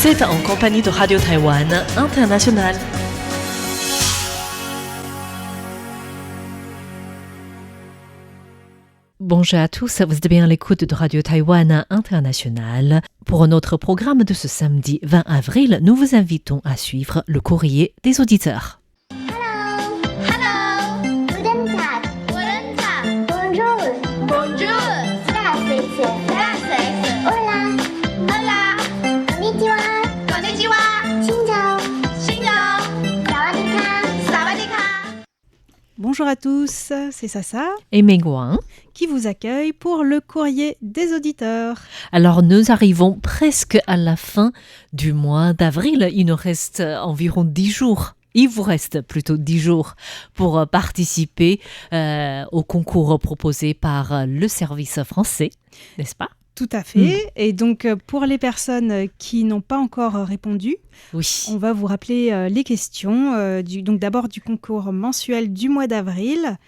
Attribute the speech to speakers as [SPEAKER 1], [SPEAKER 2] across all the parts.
[SPEAKER 1] Vous êtes en compagnie de Radio Taïwan International. Bonjour à tous, vous êtes bien à l'écoute de Radio Taïwan International. Pour notre programme de ce samedi 20 avril, nous vous invitons à suivre le courrier des auditeurs.
[SPEAKER 2] Bonjour à tous, c'est Sasa
[SPEAKER 1] et Mengwang
[SPEAKER 2] qui vous accueille pour le courrier des auditeurs.
[SPEAKER 1] Alors nous arrivons presque à la fin du mois d'avril, il nous reste environ 10 jours. Il vous reste plutôt 10 jours pour participer au concours proposé par le service français, n'est-ce pas ?
[SPEAKER 2] Tout à fait. Et donc, pour les personnes qui n'ont pas encore répondu,
[SPEAKER 1] oui,
[SPEAKER 2] on va vous rappeler les questions. Donc, d'abord, du concours mensuel du mois d'avril.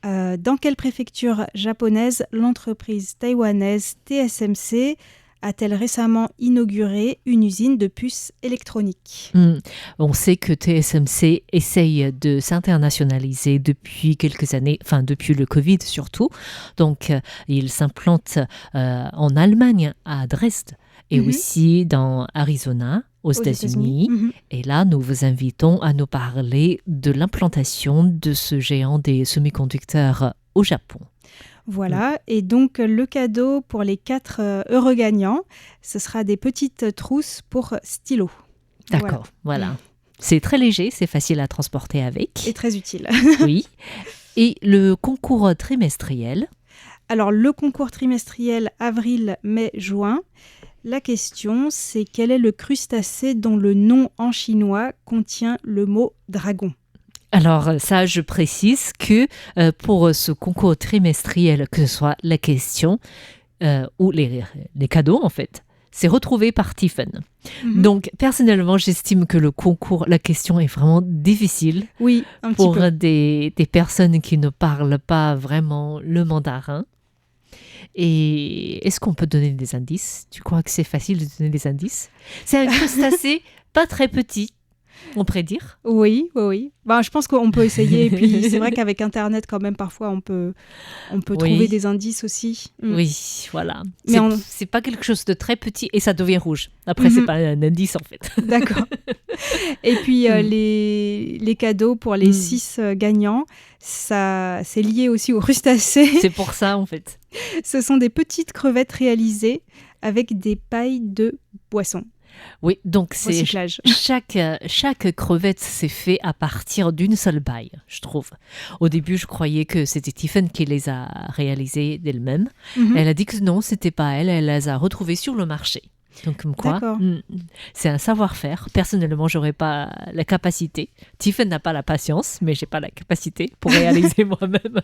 [SPEAKER 2] Dans quelle préfecture japonaise l'entreprise taïwanaise TSMC a-t-elle récemment inauguré une usine de puces électroniques ?
[SPEAKER 1] On sait que TSMC essaye de s'internationaliser depuis quelques années, enfin depuis le Covid surtout. Donc, il s'implante en Allemagne, à Dresde, et aussi dans Arizona, aux États-Unis. Et là, nous vous invitons à nous parler de l'implantation de ce géant des semi-conducteurs au Japon.
[SPEAKER 2] Voilà, et donc le cadeau pour les 4 heureux gagnants, ce sera des petites trousses pour stylo.
[SPEAKER 1] D'accord, voilà. C'est très léger, c'est facile à transporter avec.
[SPEAKER 2] Et très utile.
[SPEAKER 1] Oui. Et le concours trimestriel ?
[SPEAKER 2] Alors, le concours trimestriel avril, mai, juin, la question, c'est quel est le crustacé dont le nom en chinois contient le mot dragon ?
[SPEAKER 1] Alors ça, je précise que pour ce concours trimestriel, que ce soit la question ou les cadeaux en fait, c'est retrouvé par Tiffen. Donc personnellement, j'estime que le concours, la question est vraiment difficile pour des personnes qui ne parlent pas vraiment le mandarin. Et est-ce qu'on peut donner des indices ? Tu crois que c'est facile de donner des indices ? C'est un crustacé pas très petit. On pourrait dire ?
[SPEAKER 2] Oui. Ben, je pense qu'on peut essayer. Et puis, c'est vrai qu'avec Internet, quand même, parfois, on peut trouver des indices aussi.
[SPEAKER 1] Oui, voilà.
[SPEAKER 2] Mais
[SPEAKER 1] c'est pas quelque chose de très petit et ça devient rouge. Après, c'est pas un indice, en fait.
[SPEAKER 2] D'accord. Et puis, les cadeaux pour les 6 gagnants, ça, c'est lié aussi aux crustacés.
[SPEAKER 1] C'est pour ça, en fait.
[SPEAKER 2] Ce sont des petites crevettes réalisées avec des pailles de boisson.
[SPEAKER 1] Oui, donc c'est chaque crevette c'est fait à partir d'une seule paille, je trouve. Au début, je croyais que c'était Tiffen qui les a réalisées d'elle-même. Elle a dit que non, c'était pas elle, elle les a retrouvées sur le marché. Donc comme quoi, c'est un savoir-faire. Personnellement, j'aurais pas la capacité. Tiffen n'a pas la patience, mais j'ai pas la capacité pour réaliser moi-même.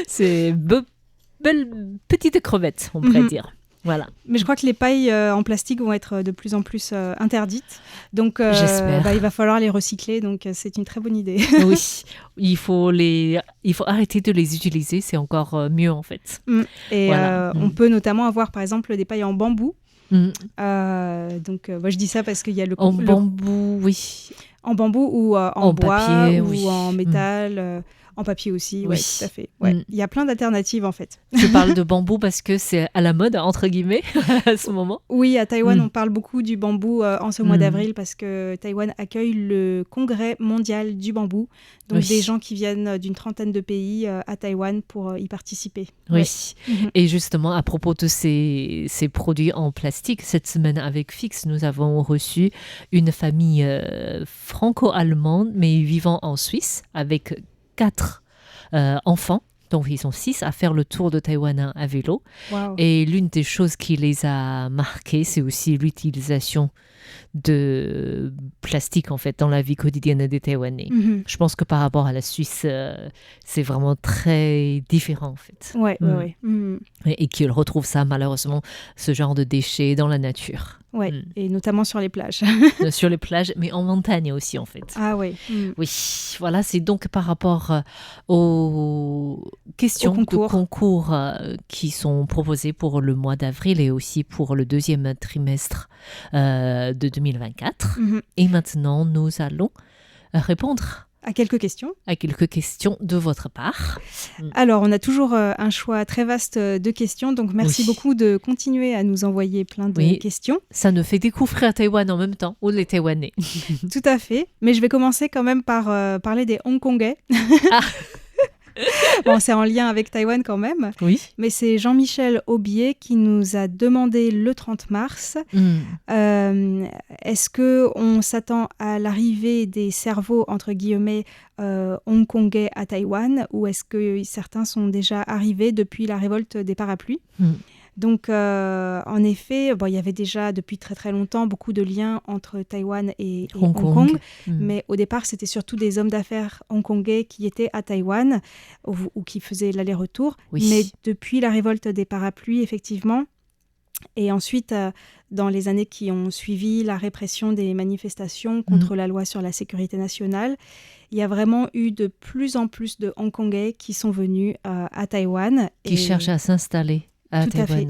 [SPEAKER 1] C'est belle petite crevette, on pourrait dire. Voilà.
[SPEAKER 2] Mais je crois que les pailles en plastique vont être de plus en plus interdites. Donc,
[SPEAKER 1] j'espère.
[SPEAKER 2] Il va falloir les recycler. Donc, c'est une très bonne idée.
[SPEAKER 1] Oui, il faut arrêter de les utiliser. C'est encore mieux, en fait.
[SPEAKER 2] Et on peut notamment avoir, par exemple, des pailles en bambou. Donc, moi, je dis ça parce qu'il y a
[SPEAKER 1] bambou, oui.
[SPEAKER 2] En bambou ou en bois
[SPEAKER 1] papier,
[SPEAKER 2] ou en métal. En papier aussi, oui, tout à fait. Ouais. Il y a plein d'alternatives en fait.
[SPEAKER 1] Je parle de bambou parce que c'est à la mode, entre guillemets, à ce moment.
[SPEAKER 2] Oui, à Taïwan, on parle beaucoup du bambou en ce mois d'avril parce que Taïwan accueille le congrès mondial du bambou. Donc des gens qui viennent d'une 30aine de pays à Taïwan pour y participer.
[SPEAKER 1] Oui, et justement, à propos de ces produits en plastique, cette semaine avec Fix, nous avons reçu une famille franco-allemande, mais vivant en Suisse, avec 4 enfants, donc ils sont 6 à faire le tour de Taïwan à vélo.
[SPEAKER 2] Wow.
[SPEAKER 1] Et l'une des choses qui les a marqués, c'est aussi l'utilisation de plastique en fait dans la vie quotidienne des Taïwanais. Je pense que par rapport à la Suisse, c'est vraiment très différent en fait.
[SPEAKER 2] Ouais.
[SPEAKER 1] Et qu'ils retrouvent ça malheureusement, ce genre de déchets dans la nature.
[SPEAKER 2] Ouais, et notamment sur les plages.
[SPEAKER 1] Sur les plages, mais en montagne aussi, en fait.
[SPEAKER 2] Ah ouais.
[SPEAKER 1] Oui, voilà, c'est donc par rapport au questions
[SPEAKER 2] au concours.
[SPEAKER 1] de concours qui sont proposées pour le mois d'avril et aussi pour le deuxième trimestre de 2024. Et maintenant, nous allons répondre
[SPEAKER 2] à quelques questions
[SPEAKER 1] de votre part.
[SPEAKER 2] Alors, on a toujours un choix très vaste de questions, donc merci beaucoup de continuer à nous envoyer plein de questions.
[SPEAKER 1] Ça nous fait découvrir Taïwan en même temps, ou les Taïwanais.
[SPEAKER 2] Tout à fait, mais je vais commencer quand même par parler des Hongkongais. Bon, c'est en lien avec Taïwan quand même.
[SPEAKER 1] Oui.
[SPEAKER 2] Mais c'est Jean-Michel Aubier qui nous a demandé le 30 mars est-ce qu'on s'attend à l'arrivée des cerveaux, entre guillemets, hongkongais à Taïwan, ou est-ce que certains sont déjà arrivés depuis la révolte des parapluies Donc, en effet, il y avait déjà depuis très très longtemps beaucoup de liens entre Taïwan et Hong Kong. Mais au départ, c'était surtout des hommes d'affaires hongkongais qui étaient à Taïwan ou qui faisaient l'aller-retour. Mais depuis la révolte des parapluies, effectivement, et ensuite, dans les années qui ont suivi la répression des manifestations contre la loi sur la sécurité nationale, il y a vraiment eu de plus en plus de Hongkongais qui sont venus à Taïwan.
[SPEAKER 1] Qui cherchent à s'installer.
[SPEAKER 2] Tout à fait,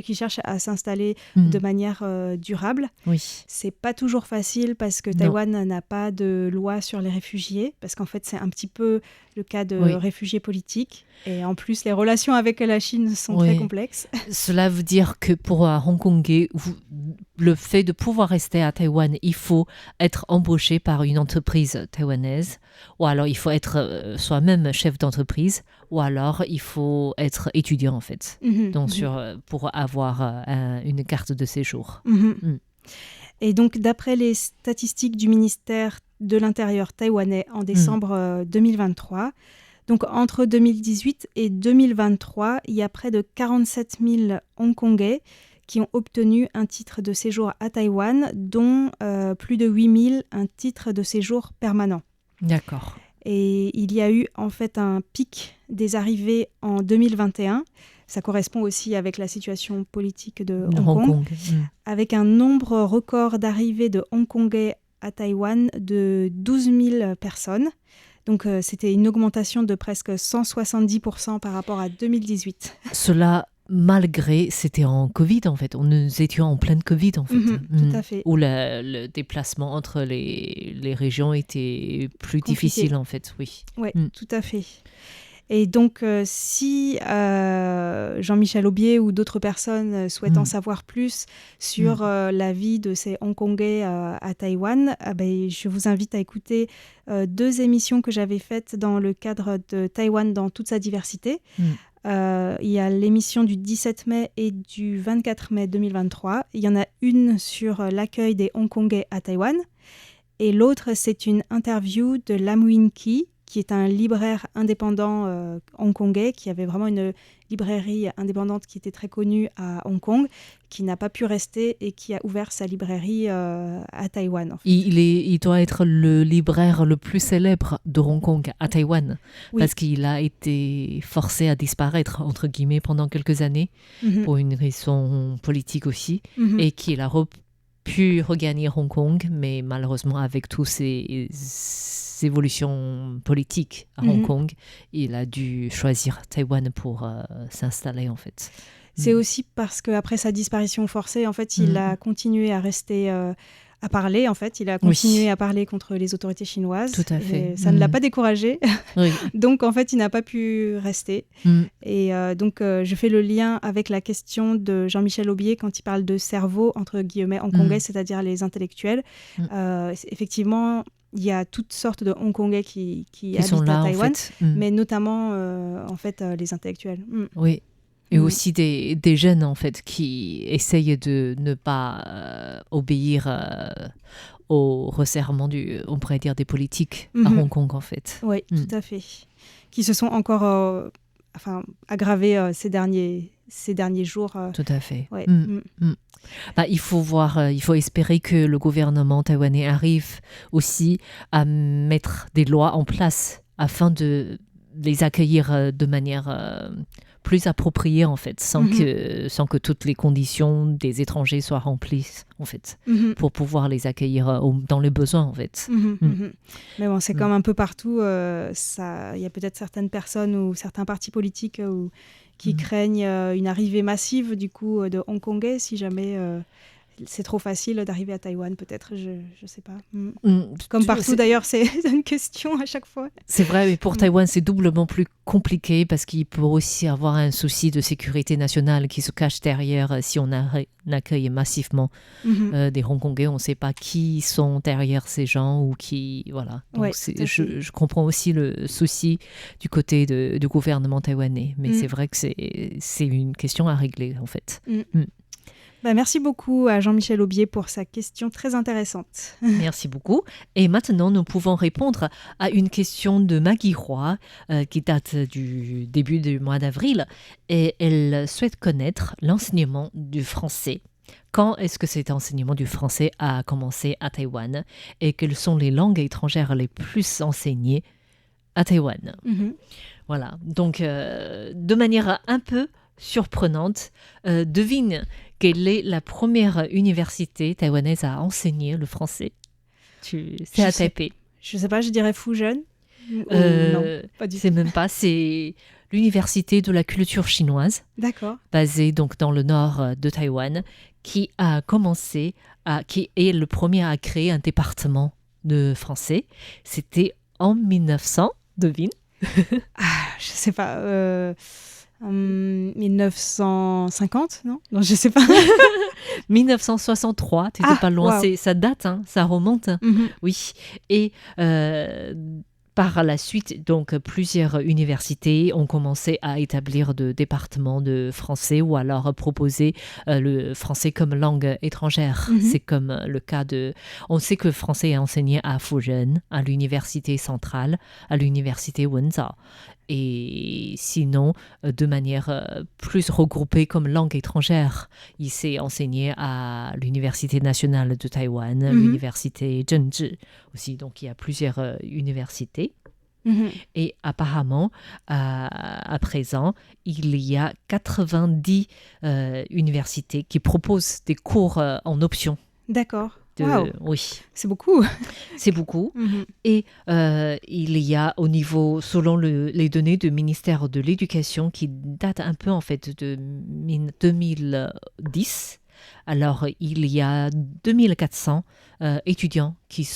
[SPEAKER 2] qui cherchent à s'installer de manière durable.
[SPEAKER 1] Oui.
[SPEAKER 2] C'est pas toujours facile parce que Taïwan n'a pas de loi sur les réfugiés, parce qu'en fait c'est un petit peu le cas de réfugiés politiques. Et en plus, les relations avec la Chine sont très complexes.
[SPEAKER 1] Cela veut dire que pour un Hongkongais, le fait de pouvoir rester à Taïwan, il faut être embauché par une entreprise taïwanaise, ou alors il faut être soi-même chef d'entreprise, ou alors il faut être étudiant en fait, donc pour avoir une carte de séjour.
[SPEAKER 2] Et donc, d'après les statistiques du ministère de l'Intérieur taïwanais en décembre 2023, donc entre 2018 et 2023, il y a près de 47 000 Hongkongais qui ont obtenu un titre de séjour à Taïwan, dont plus de 8 000 un titre de séjour permanent.
[SPEAKER 1] D'accord.
[SPEAKER 2] Et il y a eu en fait un pic des arrivées en 2021. Ça correspond aussi avec la situation politique de Hong Kong. Avec un nombre record d'arrivées de Hongkongais à Taïwan de 12 000 personnes. Donc, c'était une augmentation de presque 170% par rapport à 2018.
[SPEAKER 1] Cela, malgré, c'était en Covid, en fait. Nous étions en pleine Covid, en fait.
[SPEAKER 2] Tout à fait.
[SPEAKER 1] Où le déplacement entre les régions était plus difficile, en fait. Oui,
[SPEAKER 2] tout à fait. Et donc, si Jean-Michel Aubier ou d'autres personnes souhaitent en savoir plus sur la vie de ces Hongkongais à Taïwan, je vous invite à écouter 2 émissions que j'avais faites dans le cadre de Taïwan dans toute sa diversité. Il y a l'émission du 17 mai et du 24 mai 2023. Il y en a une sur l'accueil des Hongkongais à Taïwan. Et l'autre, c'est une interview de Lam Win Ki, qui est un libraire indépendant hongkongais, qui avait vraiment une librairie indépendante qui était très connue à Hong Kong, qui n'a pas pu rester et qui a ouvert sa librairie à Taïwan. En fait.
[SPEAKER 1] Il doit être le libraire le plus célèbre de Hong Kong à Taïwan, parce qu'il a été forcé à disparaître, entre guillemets, pendant quelques années, pour une raison politique aussi, et qu'il a pu regagner Hong Kong, mais malheureusement avec tous ces évolutions politiques à Hong Kong, il a dû choisir Taïwan pour s'installer en fait.
[SPEAKER 2] C'est aussi parce qu'après sa disparition forcée, en fait, il a continué à rester à parler, en fait. Il a continué à parler contre les autorités chinoises.
[SPEAKER 1] Tout à fait.
[SPEAKER 2] Et ça ne l'a pas découragé. Donc, en fait, il n'a pas pu rester. Et donc, je fais le lien avec la question de Jean-Michel Aubier quand il parle de cerveau, entre guillemets, hongkongais, c'est-à-dire les intellectuels. Effectivement, il y a toutes sortes de Hongkongais qui habitent là, à Taïwan, en fait. Mais notamment, en fait, les intellectuels.
[SPEAKER 1] Oui. Et aussi des jeunes, en fait, qui essayent de ne pas obéir au resserrement on pourrait dire, des politiques à Hong Kong, en fait.
[SPEAKER 2] Oui, tout à fait. Qui se sont encore aggravés ces derniers jours.
[SPEAKER 1] Tout à fait. Il faut espérer que le gouvernement taïwanais arrive aussi à mettre des lois en place afin de les accueillir de manière plus appropriée, en fait, sans que toutes les conditions des étrangers soient remplies, en fait, pour pouvoir les accueillir dans les besoins, en fait.
[SPEAKER 2] Mais bon, c'est comme un peu partout. Il y a peut-être certaines personnes ou certains partis politiques qui craignent une arrivée massive, du coup, de Hongkongais, si jamais... c'est trop facile d'arriver à Taïwan, peut-être, je sais pas. Comme partout, d'ailleurs, c'est une question à chaque fois.
[SPEAKER 1] C'est vrai, mais pour Taïwan, c'est doublement plus compliqué parce qu'il peut aussi avoir un souci de sécurité nationale qui se cache derrière si on accueille massivement des Hongkongais. On ne sait pas qui sont derrière ces gens ou qui... Voilà. Donc, je comprends aussi le souci du côté du gouvernement taïwanais, mais c'est vrai que c'est une question à régler, en fait.
[SPEAKER 2] Merci beaucoup à Jean-Michel Aubier pour sa question très intéressante.
[SPEAKER 1] Merci beaucoup. Et maintenant, nous pouvons répondre à une question de Maggie Roy qui date du début du mois d'avril. Et elle souhaite connaître l'enseignement du français. Quand est-ce que cet enseignement du français a commencé à Taïwan? Et quelles sont les langues étrangères les plus enseignées à Taïwan? Voilà. Donc, de manière un peu surprenante, devine quelle est la première université taïwanaise à enseigner le français? C'est à Taipei.
[SPEAKER 2] Je ne sais pas, je dirais Fujian. Non, pas du tout.
[SPEAKER 1] C'est même pas, c'est l'université de la culture chinoise.
[SPEAKER 2] D'accord.
[SPEAKER 1] Basée donc dans le nord de Taïwan, qui est le premier à créer un département de français. C'était en 1900, devine.
[SPEAKER 2] Je sais pas. 1950, non, je sais pas.
[SPEAKER 1] 1963, tu n'étais pas loin.
[SPEAKER 2] Wow.
[SPEAKER 1] Ça date, hein, ça remonte. Oui. Et par la suite, donc, plusieurs universités ont commencé à établir de départements de français ou alors proposer le français comme langue étrangère. C'est comme le cas de... On sait que le français est enseigné à Fujian, à l'université centrale, à l'université Wenzhou. Et sinon, de manière plus regroupée comme langue étrangère, il s'est enseigné à l'Université nationale de Taïwan, l'Université Zhengzhi aussi. Donc, il y a plusieurs universités. Et apparemment, à présent, il y a 90 universités qui proposent des cours en option.
[SPEAKER 2] D'accord. Wow.
[SPEAKER 1] Oui.
[SPEAKER 2] C'est beaucoup.
[SPEAKER 1] C'est beaucoup. Et il y a au niveau, selon les données du ministère de l'Éducation, qui datent un peu en fait de 2010, alors il y a 2400 étudiants qui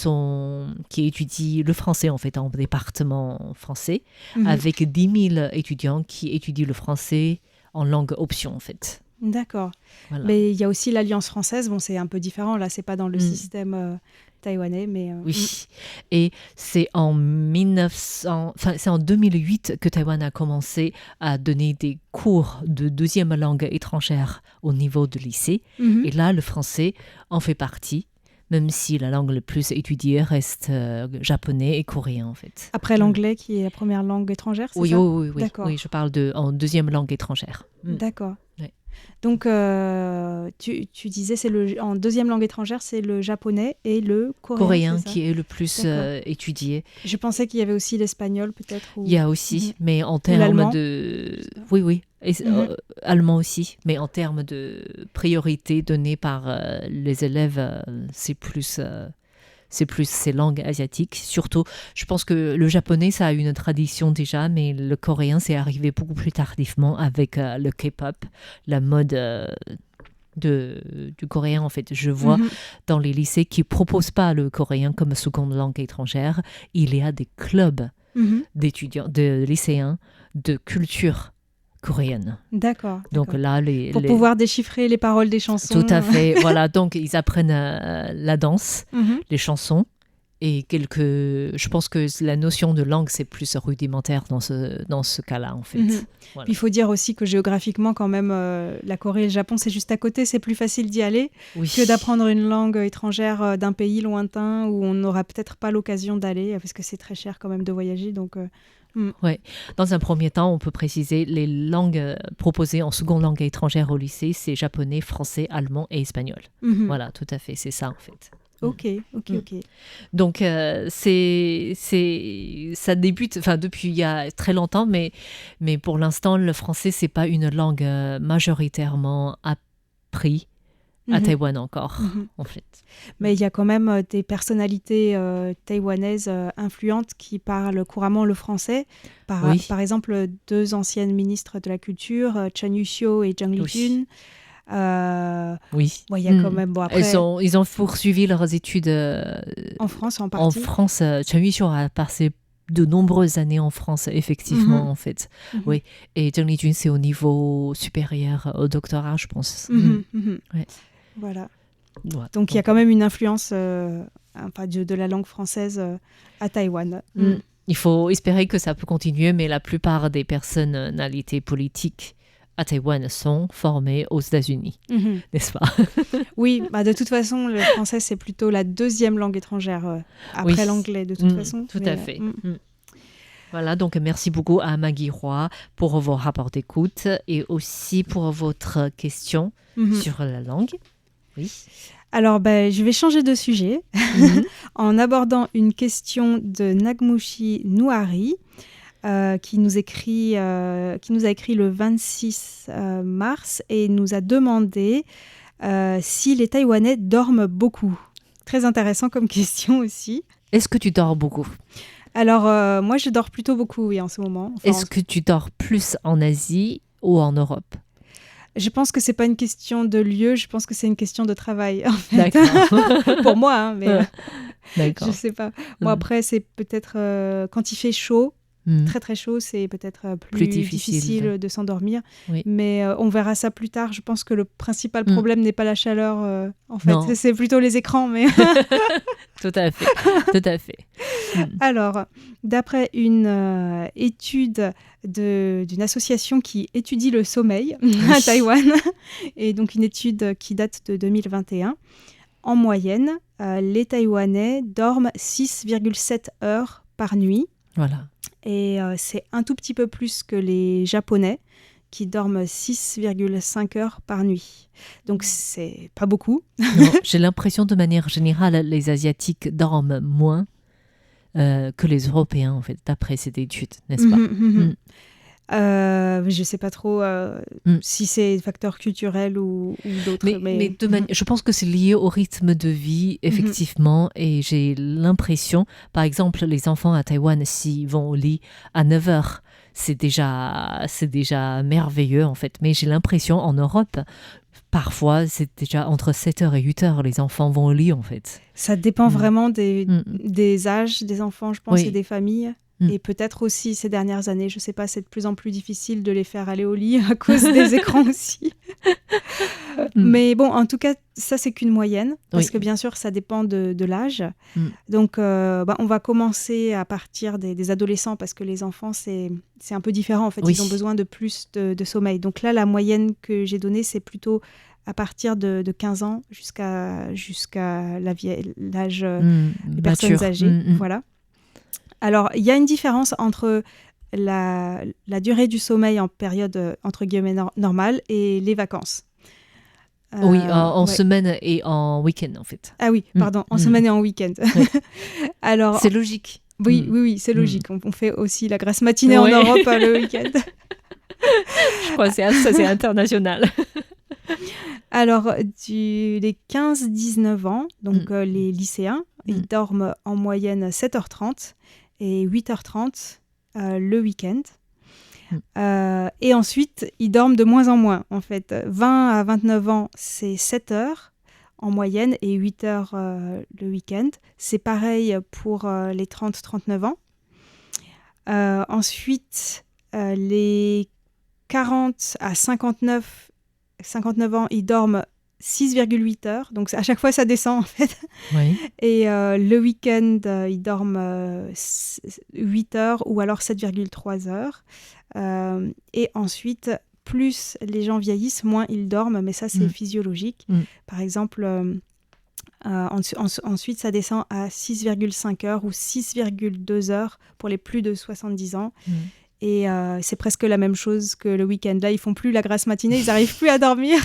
[SPEAKER 1] étudient le français en fait en département français, avec 10 000 étudiants qui étudient le français en langue option en fait.
[SPEAKER 2] D'accord. Voilà. Mais il y a aussi l'Alliance française. Bon, c'est un peu différent. Là, c'est pas dans le système taïwanais, mais...
[SPEAKER 1] Oui. Et c'est en 2008 que Taïwan a commencé à donner des cours de deuxième langue étrangère au niveau de lycée. Et là, le français en fait partie, même si la langue la plus étudiée reste japonais et coréen, en fait.
[SPEAKER 2] Après l'anglais, qui est la première langue étrangère, c'est ça?
[SPEAKER 1] Oui. Oui, je parle en deuxième langue étrangère.
[SPEAKER 2] D'accord.
[SPEAKER 1] Ouais.
[SPEAKER 2] Donc, tu disais, en deuxième langue étrangère, c'est le japonais et le coréen.
[SPEAKER 1] Qui est le plus étudié.
[SPEAKER 2] Je pensais qu'il y avait aussi l'espagnol, peut-être.
[SPEAKER 1] Il y a aussi, mais en termes de... Oui. Et, allemand aussi, mais en termes de priorité donnée par les élèves, c'est plus ces langues asiatiques. Surtout, je pense que le japonais, ça a une tradition déjà, mais le coréen, c'est arrivé beaucoup plus tardivement avec le K-pop, la mode du coréen, en fait. Je vois dans les lycées qui ne proposent pas le coréen comme seconde langue étrangère, il y a des clubs d'étudiants, de lycéens, de culture coréenne.
[SPEAKER 2] D'accord.
[SPEAKER 1] Donc là,
[SPEAKER 2] pour pouvoir déchiffrer les paroles des chansons.
[SPEAKER 1] Tout à fait. Voilà, donc ils apprennent la danse, les chansons et je pense que la notion de langue, c'est plus rudimentaire dans ce cas-là, en fait.
[SPEAKER 2] Voilà. Puis il faut dire aussi que géographiquement, quand même, la Corée et le Japon, c'est juste à côté, c'est plus facile d'y aller que d'apprendre une langue étrangère d'un pays lointain où on n'aura peut-être pas l'occasion d'aller parce que c'est très cher quand même de voyager, donc...
[SPEAKER 1] Ouais. Dans un premier temps, on peut préciser les langues proposées en seconde langue étrangère au lycée, c'est japonais, français, allemand et espagnol. Voilà, tout à fait, c'est ça en fait.
[SPEAKER 2] Ok.
[SPEAKER 1] Donc, ça débute depuis il y a très longtemps, mais pour l'instant, le français, c'est pas une langue majoritairement apprise à Taïwan encore, en fait.
[SPEAKER 2] Mais il y a quand même des personnalités taïwanaises influentes qui parlent couramment le français. Par exemple, 2 anciennes ministres de la Culture, Chan Yuxiu et Zhang Lijun.
[SPEAKER 1] Oui.
[SPEAKER 2] Il y a quand même... après,
[SPEAKER 1] ils ont poursuivi leurs études
[SPEAKER 2] en France, en partie.
[SPEAKER 1] En France, Chan Yuxiu a passé de nombreuses années en France, effectivement, en fait. Oui. Et Zhang Lijun, c'est au niveau supérieur, au doctorat, je pense.
[SPEAKER 2] Ouais. Voilà. Donc il y a quand même une influence de la langue française à Taïwan.
[SPEAKER 1] Il faut espérer que ça peut continuer, mais la plupart des personnalités politiques à Taïwan sont formées aux États-Unis, n'est-ce pas?
[SPEAKER 2] Oui, de toute façon, le français, c'est plutôt la 2e langue étrangère après l'anglais, de toute façon.
[SPEAKER 1] Tout à fait. Voilà, donc merci beaucoup à Maggie Roy pour vos rapports d'écoute et aussi pour votre question sur la langue. Oui.
[SPEAKER 2] Alors, je vais changer de sujet en abordant une question de Nagmushi Nouari qui nous a écrit le 26 mars et nous a demandé si les Taïwanais dorment beaucoup. Très intéressant comme question aussi.
[SPEAKER 1] Est-ce que tu dors beaucoup?
[SPEAKER 2] Alors, moi, je dors plutôt beaucoup, oui, en ce moment.
[SPEAKER 1] Est-ce que tu dors plus en Asie ou en Europe?
[SPEAKER 2] Je pense que c'est pas une question de lieu, je pense que c'est une question de travail, en fait.
[SPEAKER 1] D'accord.
[SPEAKER 2] Pour moi, mais
[SPEAKER 1] D'accord.
[SPEAKER 2] Je sais pas. Bon, après, c'est peut-être quand il fait chaud, très très chaud, c'est peut-être plus difficile de s'endormir. Oui. Mais on verra ça plus tard. Je pense que le principal problème n'est pas la chaleur, en fait. Non. C'est plutôt les écrans, mais...
[SPEAKER 1] Tout à fait. Tout à fait.
[SPEAKER 2] Alors, d'après une étude d'une association qui étudie le sommeil à Taïwan, et donc une étude qui date de 2021, en moyenne, les Taïwanais dorment 6,7 heures par nuit.
[SPEAKER 1] Voilà.
[SPEAKER 2] Et c'est un tout petit peu plus que les Japonais, qui dorment 6,5 heures par nuit. Donc, c'est pas beaucoup.
[SPEAKER 1] Non, j'ai l'impression, de manière générale, les Asiatiques dorment moins que les Européens, en fait, d'après cette étude, n'est-ce pas?
[SPEAKER 2] Je sais pas trop si c'est facteur culturel ou d'autres.
[SPEAKER 1] Mais je pense que c'est lié au rythme de vie, effectivement. Et j'ai l'impression, par exemple, les enfants à Taïwan, s'ils vont au lit à 9 heures, c'est déjà merveilleux, en fait. Mais j'ai l'impression, en Europe, parfois, c'est déjà entre 7 heures et 8 heures, les enfants vont au lit, en fait.
[SPEAKER 2] Ça dépend vraiment des âges des enfants, je pense, et des familles. Et peut-être aussi ces dernières années, je ne sais pas, c'est de plus en plus difficile de les faire aller au lit à cause des écrans aussi. Mais bon, en tout cas, ça, c'est qu'une moyenne, parce que bien sûr, ça dépend de l'âge. Donc, on va commencer à partir des adolescents, parce que les enfants, c'est un peu différent, en fait. Ils ont besoin de plus de sommeil. Donc là, la moyenne que j'ai donnée, c'est plutôt à partir de 15 ans jusqu'à l'âge des personnes âgées. Voilà. Alors, il y a une différence entre la durée du sommeil en période, entre guillemets, normale et les vacances.
[SPEAKER 1] Oui, en semaine et en week-end, en fait.
[SPEAKER 2] Ah oui, pardon, en semaine et en week-end. Alors,
[SPEAKER 1] c'est logique.
[SPEAKER 2] Oui, c'est logique. On fait aussi la grasse matinée en Europe le week-end.
[SPEAKER 1] Je crois que ça, c'est international.
[SPEAKER 2] Alors, les 15-19 ans, donc les lycéens, ils dorment en moyenne 7h30 et 8h30 le week-end. Et ensuite, ils dorment de moins en moins, en fait. 20 à 29 ans, c'est 7 heures en moyenne et 8 heures le week-end. C'est pareil pour les 30-39 ans. Ensuite, les 40 à 59 ans, ils dorment 6,8 heures. Donc, à chaque fois, ça descend, en fait.
[SPEAKER 1] Oui.
[SPEAKER 2] Et le week-end, ils dorment 8 heures ou alors 7,3 heures. Et ensuite, plus les gens vieillissent, moins ils dorment. Mais ça, c'est physiologique. Par exemple, ensuite, ça descend à 6,5 heures ou 6,2 heures pour les plus de 70 ans. Et c'est presque la même chose que le week-end. Là, ils font plus la grasse matinée, ils n'arrivent plus à dormir.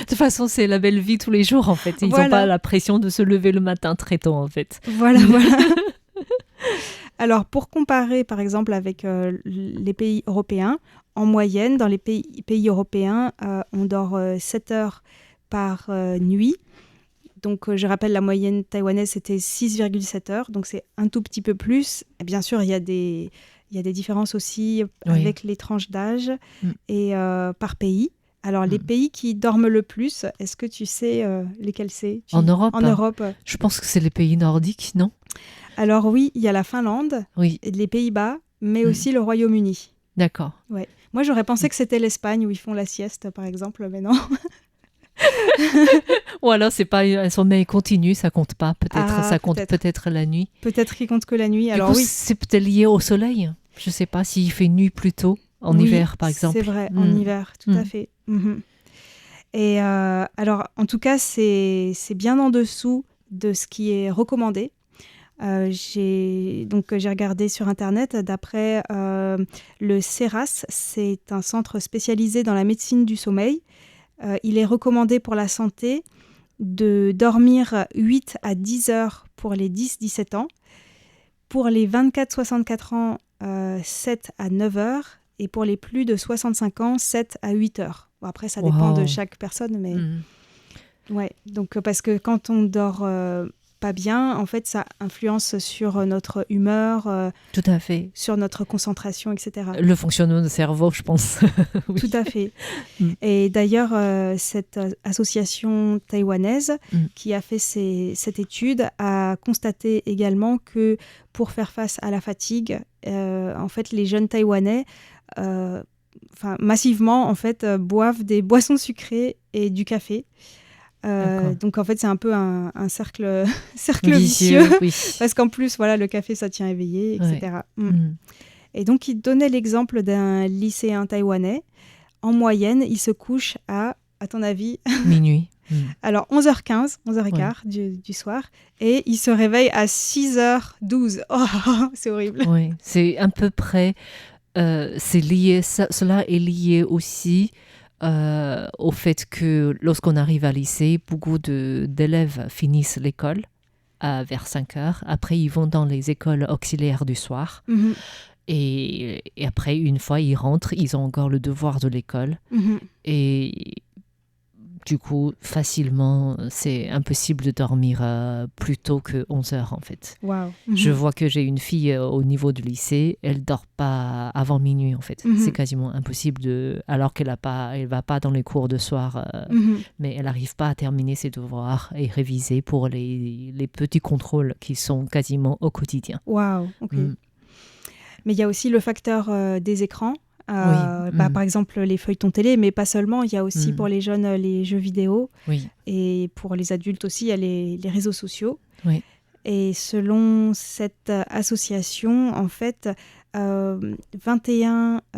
[SPEAKER 1] De toute façon, c'est la belle vie tous les jours, en fait. Ils n'ont pas la pression de se lever le matin très tôt, en fait.
[SPEAKER 2] Voilà. Alors, pour comparer, par exemple, avec les pays européens, en moyenne, dans les pays européens, on dort 7 heures par nuit. Donc, je rappelle, la moyenne taïwanaise, c'était 6,7 heures. Donc, c'est un tout petit peu plus. Et bien sûr, il y a des différences aussi avec les tranches d'âge et par pays. Alors, les pays qui dorment le plus, est-ce que tu sais lesquels c'est?
[SPEAKER 1] En Europe?
[SPEAKER 2] En Europe.
[SPEAKER 1] Je pense que c'est les pays nordiques, non?
[SPEAKER 2] Alors oui, il y a la Finlande, les Pays-Bas, mais aussi le Royaume-Uni.
[SPEAKER 1] D'accord.
[SPEAKER 2] Ouais. Moi, j'aurais pensé que c'était l'Espagne où ils font la sieste, par exemple, mais non.
[SPEAKER 1] Ou alors, c'est pas un sommeil continu, ça compte pas. Peut-être, ça compte peut-être la nuit.
[SPEAKER 2] Peut-être qu'il compte que la nuit.
[SPEAKER 1] Alors oui, c'est peut-être lié au soleil. Je sais pas s'il fait nuit plus tôt en hiver, par exemple.
[SPEAKER 2] C'est vrai, en hiver, tout à fait. Et alors, en tout cas, c'est bien en dessous de ce qui est recommandé. J'ai regardé sur Internet, d'après le CERAS, c'est un centre spécialisé dans la médecine du sommeil. Il est recommandé pour la santé de dormir 8 à 10 heures pour les 10-17 ans, pour les 24-64 ans, 7 à 9 heures, et pour les plus de 65 ans, 7 à 8 heures. Bon, après, ça dépend de chaque personne, mais... Ouais, donc parce que quand on dort pas bien, en fait, ça influence sur notre humeur,
[SPEAKER 1] tout à fait,
[SPEAKER 2] sur notre concentration, etc.
[SPEAKER 1] Le fonctionnement du cerveau, je pense.
[SPEAKER 2] Oui. Tout à fait. Et d'ailleurs, cette association taïwanaise qui a fait cette étude a constaté également que pour faire face à la fatigue, en fait, les jeunes Taïwanais massivement en fait, boivent des boissons sucrées et du café. Donc en fait c'est un peu un cercle vicieux parce qu'en plus voilà, le café ça tient éveillé, etc. Et donc il donnait l'exemple d'un lycéen taïwanais. En moyenne il se couche à ton avis?
[SPEAKER 1] Minuit.
[SPEAKER 2] Alors 11h15, 11h15 du soir, et il se réveille à 6h12. Oh, c'est horrible.
[SPEAKER 1] Oui, c'est à peu près c'est lié, cela est lié aussi au fait que lorsqu'on arrive à lycée, beaucoup d'élèves finissent l'école vers 5 heures. Après, ils vont dans les écoles auxiliaires du soir. Et après, une fois ils rentrent, ils ont encore le devoir de l'école. Et du coup, facilement, c'est impossible de dormir plus tôt que 11 heures, en fait.
[SPEAKER 2] Wow.
[SPEAKER 1] Je vois que j'ai une fille au niveau du lycée, elle ne dort pas avant minuit, en fait. C'est quasiment impossible, alors qu'elle ne va pas dans les cours de soir, mais elle n'arrive pas à terminer ses devoirs et réviser pour les petits contrôles qui sont quasiment au quotidien.
[SPEAKER 2] Wow, ok. Mais il y a aussi le facteur des écrans. Par exemple les feuilletons télé, mais pas seulement, il y a aussi pour les jeunes les jeux vidéo, et pour les adultes aussi il y a les réseaux sociaux. Et selon cette association, en fait 21%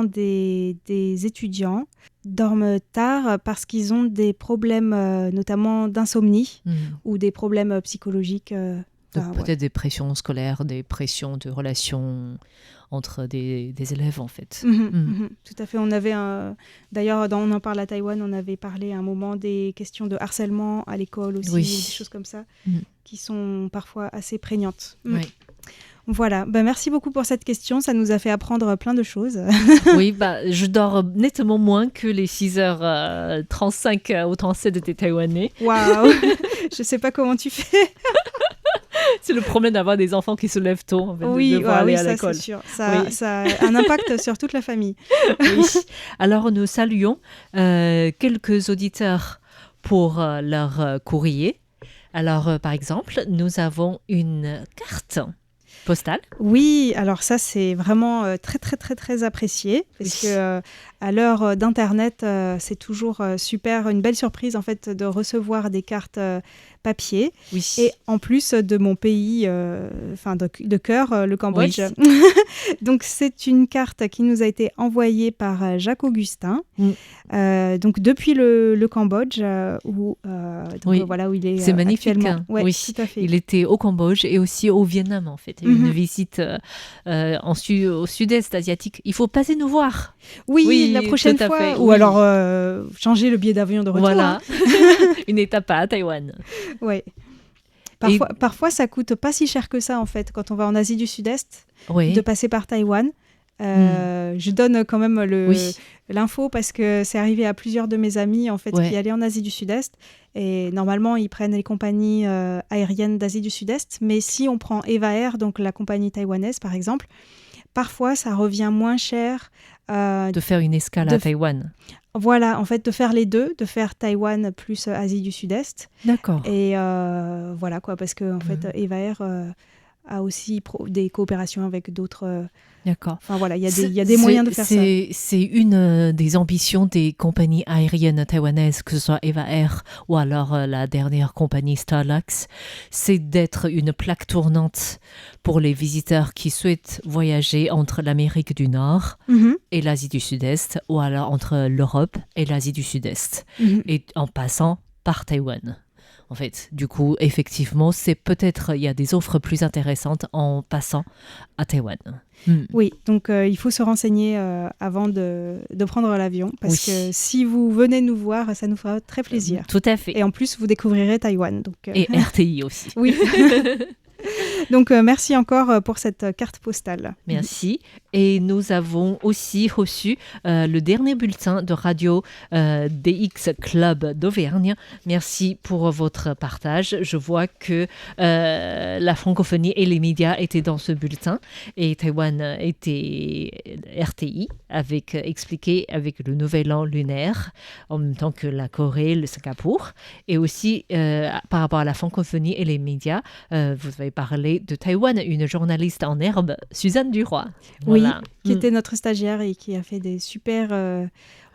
[SPEAKER 2] des étudiants dorment tard parce qu'ils ont des problèmes notamment d'insomnie ou des problèmes psychologiques.
[SPEAKER 1] Peut-être des pressions scolaires, des pressions de relations entre des élèves, en fait.
[SPEAKER 2] Tout à fait. On avait d'ailleurs, On en parle à Taïwan, on avait parlé à un moment des questions de harcèlement à l'école aussi, des choses comme ça, qui sont parfois assez prégnantes. Voilà, merci beaucoup pour cette question, ça nous a fait apprendre plein de choses.
[SPEAKER 1] Oui, je dors nettement moins que les 6h35 ou 37 des Taïwanais.
[SPEAKER 2] Waouh. Je sais pas comment tu fais.
[SPEAKER 1] C'est le problème d'avoir des enfants qui se lèvent tôt, en fait, de devoir aller à l'école.
[SPEAKER 2] C'est sûr. Ça a un impact sur toute la famille.
[SPEAKER 1] Oui. Alors, nous saluons quelques auditeurs pour leur courrier. Alors, par exemple, nous avons une carte postale.
[SPEAKER 2] Oui, alors ça, c'est vraiment très, très, très, très apprécié. Parce que à l'heure d'Internet, c'est toujours super, une belle surprise, en fait, de recevoir des cartes papier. Et en plus de mon pays, de cœur, le Cambodge. Donc, c'est une carte qui nous a été envoyée par Jacques Augustin. Donc, depuis le Cambodge, où il est
[SPEAKER 1] c'est magnifique,
[SPEAKER 2] actuellement.
[SPEAKER 1] hein.
[SPEAKER 2] Ouais,
[SPEAKER 1] Oui,
[SPEAKER 2] tout à fait.
[SPEAKER 1] il était au Cambodge et aussi au Vietnam, en fait. Une visite au sud-est asiatique. Il faut passer nous voir.
[SPEAKER 2] Oui, la prochaine fois.
[SPEAKER 1] Fait.
[SPEAKER 2] Ou alors changer le billet d'avion de retour.
[SPEAKER 1] Voilà,
[SPEAKER 2] hein.
[SPEAKER 1] Une étape à Taïwan.
[SPEAKER 2] Ouais. Parfois, ça coûte pas si cher que ça, en fait, quand on va en Asie du Sud-Est, de passer par Taïwan. Je donne quand même l'info parce que c'est arrivé à plusieurs de mes amis en fait, qui allaient en Asie du Sud-Est. Et normalement, ils prennent les compagnies aériennes d'Asie du Sud-Est. Mais si on prend Eva Air, donc la compagnie taïwanaise, par exemple, parfois, ça revient moins cher.
[SPEAKER 1] De faire une escale à Taïwan.
[SPEAKER 2] Voilà, en fait, de faire les deux, de faire Taïwan plus Asie du Sud-Est.
[SPEAKER 1] D'accord.
[SPEAKER 2] Et voilà, quoi, parce que en fait, Eva Air a aussi des coopérations avec d'autres...
[SPEAKER 1] D'accord.
[SPEAKER 2] Enfin voilà, il y a des moyens de faire ça.
[SPEAKER 1] C'est une des ambitions des compagnies aériennes taïwanaises, que ce soit Eva Air ou alors la dernière compagnie Starlux, c'est d'être une plaque tournante pour les visiteurs qui souhaitent voyager entre l'Amérique du Nord et l'Asie du Sud-Est, ou alors entre l'Europe et l'Asie du Sud-Est, et en passant par Taïwan. En fait, du coup, effectivement, il y a des offres plus intéressantes en passant à Taïwan.
[SPEAKER 2] Oui, donc il faut se renseigner avant de prendre l'avion, parce que si vous venez nous voir, ça nous fera très plaisir.
[SPEAKER 1] Tout à fait.
[SPEAKER 2] Et en plus, vous découvrirez Taïwan. Donc,
[SPEAKER 1] et RTI aussi.
[SPEAKER 2] Oui. Donc, merci encore pour cette carte postale.
[SPEAKER 1] Merci. Et nous avons aussi reçu le dernier bulletin de Radio DX Club d'Auvergne. Merci pour votre partage. Je vois que la francophonie et les médias étaient dans ce bulletin. Et Taïwan était RTI, expliqué avec le nouvel an lunaire, en même temps que la Corée, le Singapour. Et aussi, par rapport à la francophonie et les médias, vous avez parlé de Taïwan, une journaliste en herbe, Suzanne Duroy. Voilà.
[SPEAKER 2] Oui, qui était notre stagiaire et qui a fait des super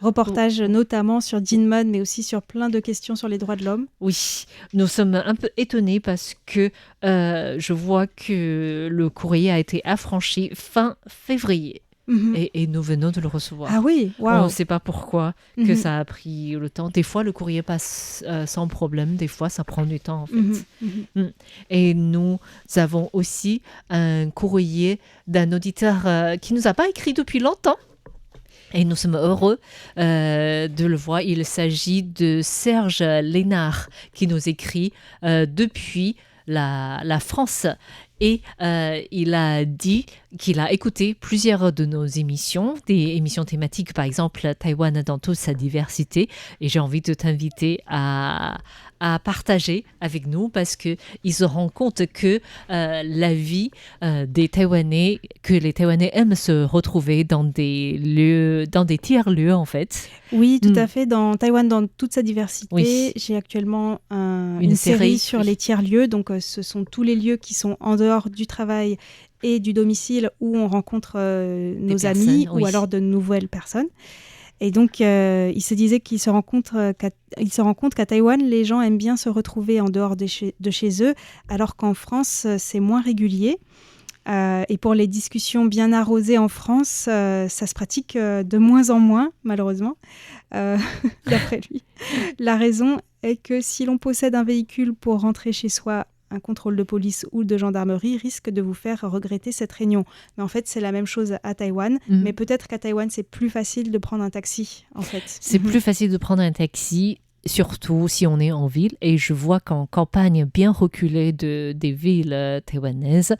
[SPEAKER 2] reportages, notamment sur Jinmon, mais aussi sur plein de questions sur les droits de l'homme.
[SPEAKER 1] Oui, nous sommes un peu étonnés parce que je vois que le courrier a été affranchi fin février. Et nous venons de le recevoir.
[SPEAKER 2] Ah oui, waouh.
[SPEAKER 1] On ne sait pas pourquoi que ça a pris le temps. Des fois, le courrier passe sans problème. Des fois, ça prend du temps, en fait. Et nous avons aussi un courrier d'un auditeur qui ne nous a pas écrit depuis longtemps. Et nous sommes heureux de le voir. Il s'agit de Serge Lénard qui nous écrit depuis la France. Et il a dit qu'il a écouté plusieurs de nos émissions, des émissions thématiques, par exemple Taïwan dans toute sa diversité. Et j'ai envie de t'inviter à partager avec nous parce qu'il se rend compte que la vie des Taïwanais, que les Taïwanais aiment se retrouver dans des lieux, dans des tiers-lieux en fait.
[SPEAKER 2] Oui, tout à fait. Dans Taïwan, dans toute sa diversité,
[SPEAKER 1] oui.
[SPEAKER 2] J'ai actuellement une série sur les tiers-lieux. Donc, ce sont tous les lieux qui sont en dehors du travail et du domicile où on rencontre nos amis ou alors de nouvelles personnes. Et donc, il se disait qu'il se rend compte qu'à Taïwan, les gens aiment bien se retrouver en dehors de chez eux, alors qu'en France, c'est moins régulier. Et pour les discussions bien arrosées en France, ça se pratique de moins en moins, malheureusement, d'après lui. La raison est que si l'on possède un véhicule pour rentrer chez soi, un contrôle de police ou de gendarmerie risque de vous faire regretter cette réunion. Mais en fait, c'est la même chose à Taïwan. Mais peut-être qu'à Taïwan, c'est plus facile de prendre un taxi, en fait.
[SPEAKER 1] C'est plus facile de prendre un taxi, surtout si on est en ville. Et je vois qu'en campagne bien reculée des villes taïwanaises,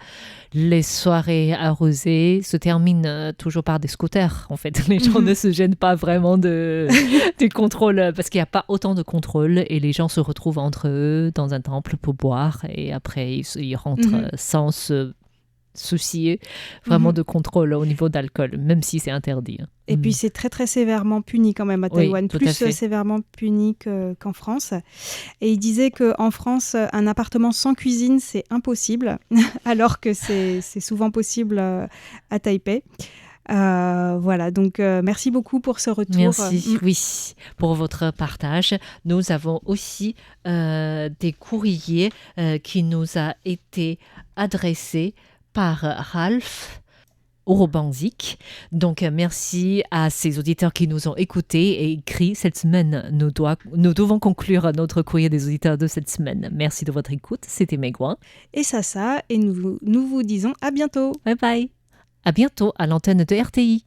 [SPEAKER 1] les soirées arrosées se terminent toujours par des scooters. En fait, les gens ne se gênent pas vraiment du contrôle parce qu'il n'y a pas autant de contrôle et les gens se retrouvent entre eux dans un temple pour boire et après ils rentrent sans se soucier vraiment de contrôle au niveau d'alcool, même si c'est interdit.
[SPEAKER 2] Et puis c'est très très sévèrement puni quand même à Taïwan, plus sévèrement puni qu'en France. Et il disait qu'en France, un appartement sans cuisine, c'est impossible, alors que c'est souvent possible à Taipei. Voilà, donc merci beaucoup pour ce retour.
[SPEAKER 1] Merci, oui, pour votre partage. Nous avons aussi des courriers qui nous a été adressés par Ralph Orobanzik. Donc, merci à ces auditeurs qui nous ont écoutés et écrit cette semaine. Nous devons conclure notre courrier des auditeurs de cette semaine. Merci de votre écoute. C'était Megouin.
[SPEAKER 2] Et Sasa, et nous vous disons à bientôt.
[SPEAKER 1] Bye bye. À bientôt à l'antenne de RTI.